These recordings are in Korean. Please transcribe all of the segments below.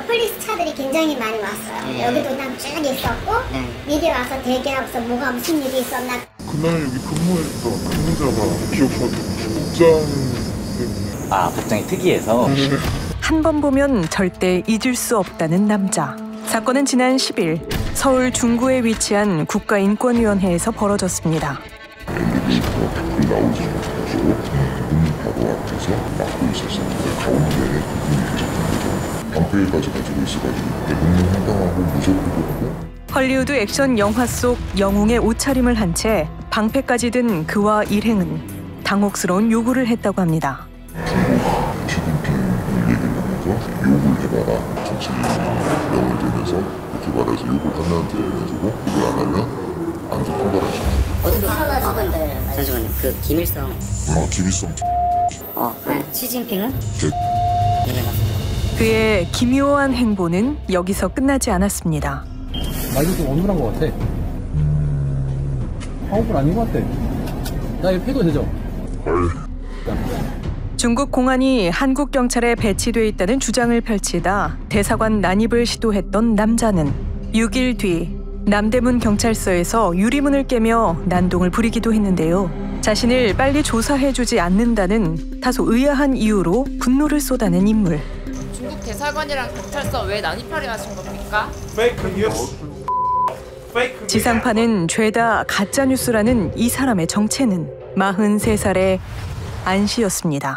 폴리스 차들이 굉장히 많이 왔어요. 여기도 그냥 쭉 있었고 미리 와서 대기하고서 뭐가 무슨 일이 있었나. 그날 여기 근무했던 근무자가 기억하기로 복장 때문에. 복장이 특이해서? 한 번 보면 절대 잊을 수 없다는 남자. 사건은 지난 10일 서울 중구에 위치한 국가인권위원회에서 벌어졌습니다. 엘리베이터가 밖을 나오지 못해서 문 바로 앞에서 막고 있었는데 가운데에 그분이 계셨는데 방패까지 가지고 있어가지고 너무 황당하고 무섭고. 헐리우드 액션 영화 속 영웅의 옷차림을 한 채 방패까지 든 그와 일행은 당혹스러운 요구를 했다고 합니다. 중국 시진핑을 얘기를 하면서 욕을 해봐라. 정치명을 대면서 그렇게 말해서 욕을 하면 돼가지고 욕을 안 하면 안전 통과하시죠. 어디서 살아나신 건데? 잠시만요. 그 김일성. 김일성. 시진핑은? 그의 기묘한 행보는 여기서 끝나지 않았습니다. 말도 좀 어눌한 것 같아. 파워풀 아닌 것 같아. 나 이거 패도 되죠? 중국 공안이 한국 경찰에 배치돼 있다는 주장을 펼치다 대사관 난입을 시도했던 남자는 6일 뒤 남대문 경찰서에서 유리문을 깨며 난동을 부리기도 했는데요. 자신을 빨리 조사해주지 않는다는 다소 의아한 이유로 분노를 쏟아낸 인물. 중국 대사관이랑 경찰서 왜 난입하려 하신 겁니까? 지상파는 죄다 가짜뉴스라는 이 사람의 정체는 43살의 안 씨였습니다.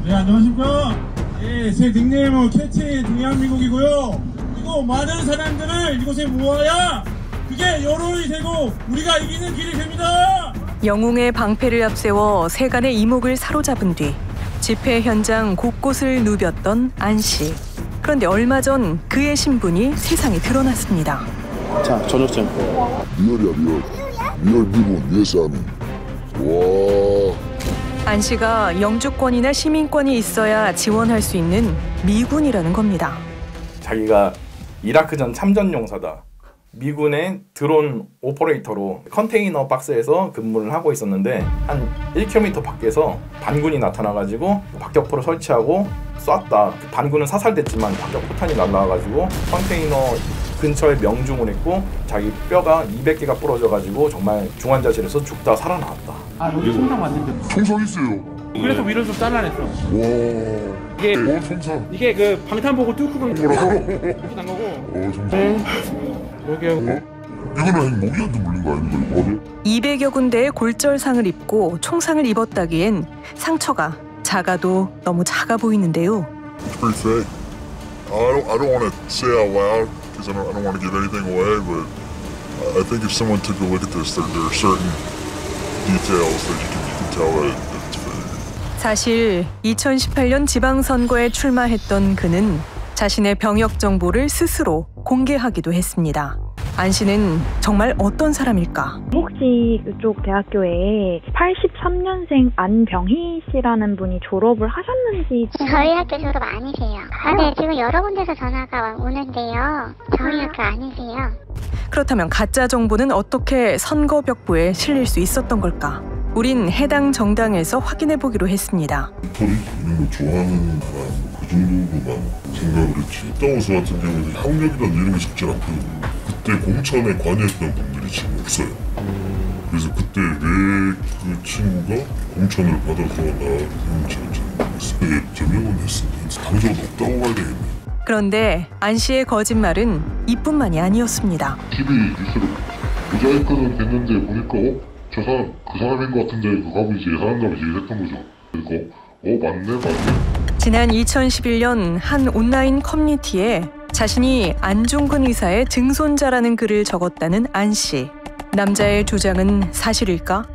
네, 안녕하십니까. 제 닉네임은 캐치 대한민국이고요. 이거 많은 사람들을 이곳에 모아야 그게 여론이 되고 우리가 이기는 길이 됩니다. 영웅의 방패를 앞세워 세간의 이목을 사로잡은 뒤 집회 현장 곳곳을 누볐던 안 씨. 그런데 얼마 전 그의 신분이 세상에 드러났습니다. 자, 저녁점. 리얼이야. 리얼 미군 예사미. 와. 안 씨가 영주권이나 시민권이 있어야 지원할 수 있는 미군이라는 겁니다. 자기가 이라크전 참전용사다. 미군의 드론 오퍼레이터로 컨테이너 박스에서 근무를 하고 있었는데 한 1km 밖에서 반군이 나타나가지고 박격포를 설치하고 쐈다. 반군은 사살됐지만 박격포탄이 날라와가지고 컨테이너 근처에 명중을 했고 자기 뼈가 200개가 부러져가지고 정말 중환자실에서 죽다 살아나왔다. 여기 총상 맞는데. 총상 있어요. 그래서 위로 좀 잘라냈어. 와. 이게 총상. 이게 그 방탄 보고 뚫고 뭐라고? 이렇게 난 거고. 총상. 여기하고. 이거는 모기한테 물린 거 아닌가요? 200여 군데의 골절상을 입고 총상을 입었다기엔 상처가 작아도 너무 작아 보이는데요. It's pretty fake. I don't want to say out loud because I don't want to give anything away, but I think if someone took a look at this, there are certain details that you can tell that it's fake. 사실 2018년 지방선거에 출마했던 그는 자신의 병역 정보를 스스로 공개하기도 했습니다. 안 씨는 정말 어떤 사람일까? 혹시 그쪽 대학교에 83년생 안병희 씨라는 분이 졸업을 하셨는지. 저희 학교 졸업 아니세요. 네, 지금 여러 군데서 전화가 오는데요. 저희 학교 아니세요. 그렇다면 가짜 정보는 어떻게 선거벽부에 실릴 수 있었던 걸까? 우린 해당 정당에서 확인해 보기로 했습니다. 털이 있는 거 좋아하는 사람 그 정도로만 생각을 했지. 다운스 같은 경우는 학력이라는 이름이 적지 않고 그때 공천에 관여했던 분들이 지금 없어요. 그래서 그때 왜 그 친구가 공천을 받아서 나왔는지 잘 모르겠어요. 제명은 했으니 당장 없다고 봐야 되겠네. 그런데 안 씨의 거짓말은 이뿐만이 아니었습니다. TV 뉴스를 모자이크는 됐는데 보니까 저 사람 그 사람인 것 같은데 그거 이제 사람답이 얘기했던 거죠. 그래서 맞네. 지난 2011년 한 온라인 커뮤니티에 자신이 안중근 의사의 증손자라는 글을 적었다는 안 씨. 남자의 주장은 사실일까?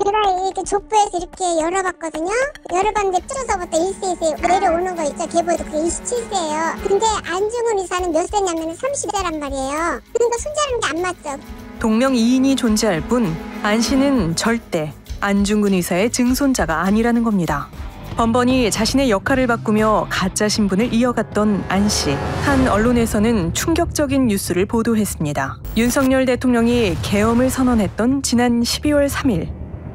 제가 이렇게 족보에서 이렇게 열어봤거든요. 열어봤는데 뚫어서부터 1세에서 내려오는 거 있죠. 계보에도 그게 27세예요. 근데 안중근 의사는 몇 세냐면 30세란 말이에요. 그러니까 손자라는 게 안 맞죠. 동명이인이 존재할 뿐 안 씨는 절대 안중근 의사의 증손자가 아니라는 겁니다. 번번이 자신의 역할을 바꾸며 가짜 신분을 이어갔던 안 씨. 한 언론에서는 충격적인 뉴스를 보도했습니다. 윤석열 대통령이 계엄을 선언했던 지난 12월 3일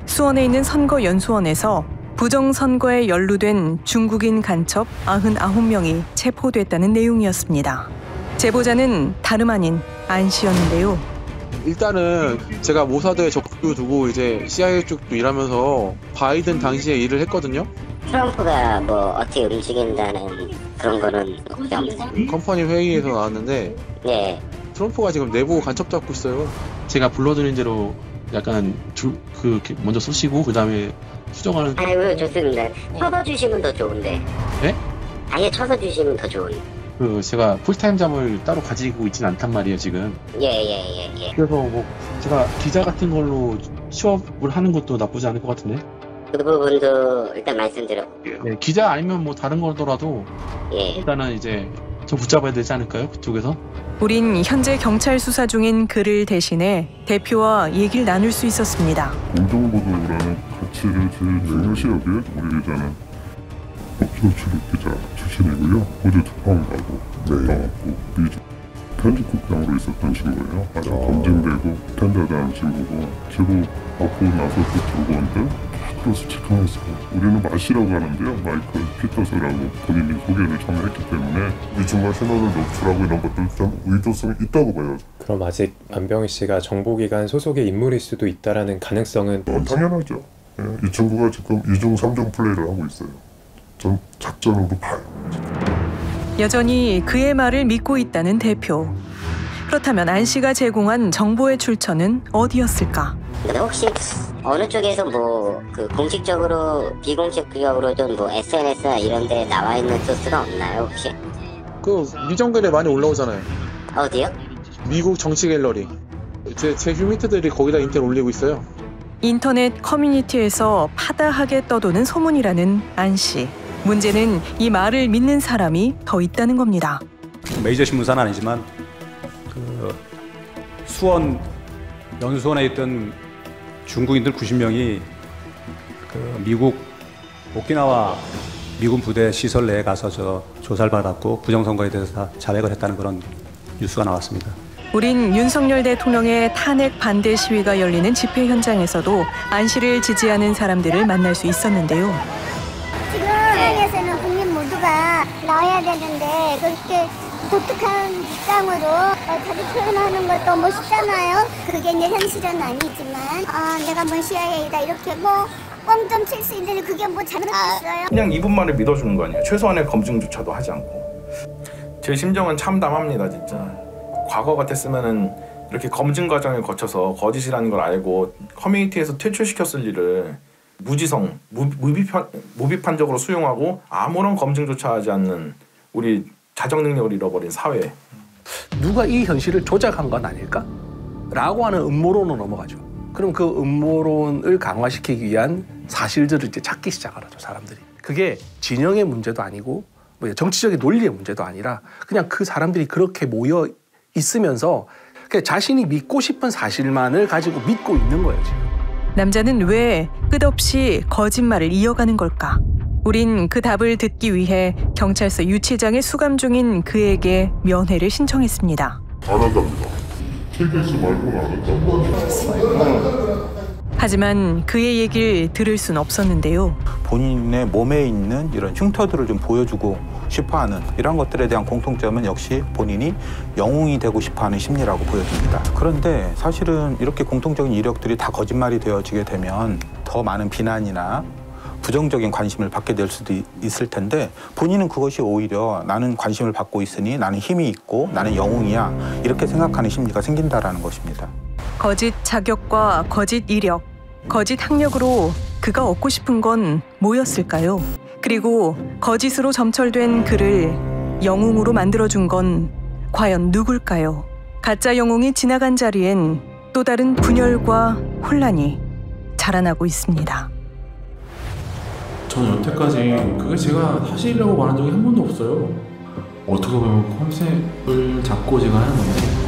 수원에 있는 선거연수원에서 부정선거에 연루된 중국인 간첩 99명이 체포됐다는 내용이었습니다. 제보자는 다름 아닌 안 씨였는데요. 일단은 제가 모사드에 적도 두고 이제 CIA 쪽도 일하면서 바이든 당시에 일을 했거든요. 트럼프가 뭐 어떻게 움직인다는 그런 거는 없죠. 컴퍼니 회의에서 나왔는데 예. 트럼프가 지금 내부 간첩 잡고 있어요. 제가 불러드린 대로 약간 먼저 쏘시고 그 다음에 수정하는. 아이고 좋습니다. 쳐서 주시면 더 좋은데. 네? 아예 쳐서 주시면 더 좋은. 제가 풀타임 잠을 따로 가지고 있진 않단 말이에요 지금. 예. 그래서 뭐 제가 기자 같은 걸로 취업을 하는 것도 나쁘지 않을 것 같은데. 그 부분도 일단 말씀드려볼게요. 네, 기자 아니면 뭐 다른 거더라도 예. 일단은 이제 저 붙잡아야 되지 않을까요? 그쪽에서? 우린 현재 경찰 수사 중인 그를 대신해 대표와 얘기를 나눌 수 있었습니다. 공정보도라는 가치를 제일 중요시 여기에 우리 기자는 법조출 기자 출신이고요. 호주 특파원하고 나왔고 미주 편집국장으로 있었던 친구예요. 아주 검증되고 텐더다는 친구고 제보 받고 나서 그 들어오는데 크로스 체크했어요. 우리는 마시라고 하는데요. 마이클 피터스라고 본인이 소개를 처음에 했기 때문에 위중과 신호를 노출하고 이런 것들 좀 의도성이 있다고 봐요. 그럼 아직 안병희 씨가 정보기관 소속의 인물일 수도 있다라는 가능성은? 당연하죠. 예, 이 친구가 지금 2중 3중 플레이를 하고 있어요. 전 작전으로 봐요. 여전히 그의 말을 믿고 있다는 대표. 그렇다면 안 씨가 제공한 정보의 출처는 어디였을까? 혹시 어느 쪽에서 뭐 그 공식적으로 비공식적으로든 뭐 SNS나 이런 데 나와 있는 소스가 없나요 혹시? 그 미정글에 많이 올라오잖아요. 어디요? 미국 정치 갤러리. 제 휴미트들이 거기다 인터넷 올리고 있어요. 인터넷 커뮤니티에서 파다하게 떠도는 소문이라는 안 씨. 문제는 이 말을 믿는 사람이 더 있다는 겁니다. 메이저 신문사는 아니지만 그 수원 연수원에 있던 중국인들 90명이 그 미국 오키나와 미군 부대 시설 내에 가서 조사를 받았고 부정선거에 대해서 다 자백을 했다는 그런 뉴스가 나왔습니다. 우린 윤석열 대통령의 탄핵 반대 시위가 열리는 집회 현장에서도 안 씨를 지지하는 사람들을 만날 수 있었는데요. 지금 한국에서는 국민 모두가 나와야 되는데 그렇게 독특한 입장으로 자기 표현하는 것도 멋있잖아요. 그게 이제 현실은 아니지만 내가 뭐 CIA다 이렇게 뭐 뻥좀 칠 수 있는데 그게 뭐 잘못했어요. 그냥 이분 말을 믿어주는 거 아니에요. 최소한의 검증조차도 하지 않고. 제 심정은 참담합니다 진짜. 과거 같았으면은 이렇게 검증 과정을 거쳐서 거짓이라는 걸 알고 커뮤니티에서 퇴출시켰을 일을 무지성, 무비판적으로 수용하고 아무런 검증조차 하지 않는 우리 자정 능력을 잃어버린 사회. 누가 이 현실을 조작한 건 아닐까? 라고 하는 음모론으로 넘어가죠. 그럼 그 음모론을 강화시키기 위한 사실들을 이제 찾기 시작하죠, 사람들이. 그게 진영의 문제도 아니고 뭐 정치적인 논리의 문제도 아니라 그냥 그 사람들이 그렇게 모여 있으면서 자신이 믿고 싶은 사실만을 가지고 믿고 있는 거예요, 지금. 남자는 왜 끝없이 거짓말을 이어가는 걸까? 우린 그 답을 듣기 위해 경찰서 유치장에 수감 중인 그에게 면회를 신청했습니다. 안 한답니다. KBS 말고는 안 한답니다. 하지만 그의 얘기를 들을 순 없었는데요. 본인의 몸에 있는 이런 흉터들을 좀 보여주고 싶어하는 이런 것들에 대한 공통점은 역시 본인이 영웅이 되고 싶어하는 심리라고 보여집니다. 그런데 사실은 이렇게 공통적인 이력들이 다 거짓말이 되어지게 되면 더 많은 비난이나 부정적인 관심을 받게 될 수도 있을 텐데 본인은 그것이 오히려 나는 관심을 받고 있으니 나는 힘이 있고 나는 영웅이야 이렇게 생각하는 심리가 생긴다라는 것입니다. 거짓 자격과 거짓 이력, 거짓 학력으로 그가 얻고 싶은 건 뭐였을까요? 그리고 거짓으로 점철된 그를 영웅으로 만들어준 건 과연 누굴까요? 가짜 영웅이 지나간 자리엔 또 다른 분열과 혼란이 자라나고 있습니다. 저는 여태까지 그게 제가 사실이라고 말한 적이 한 번도 없어요. 어떻게 보면 컨셉을 잡고 제가 하는 건데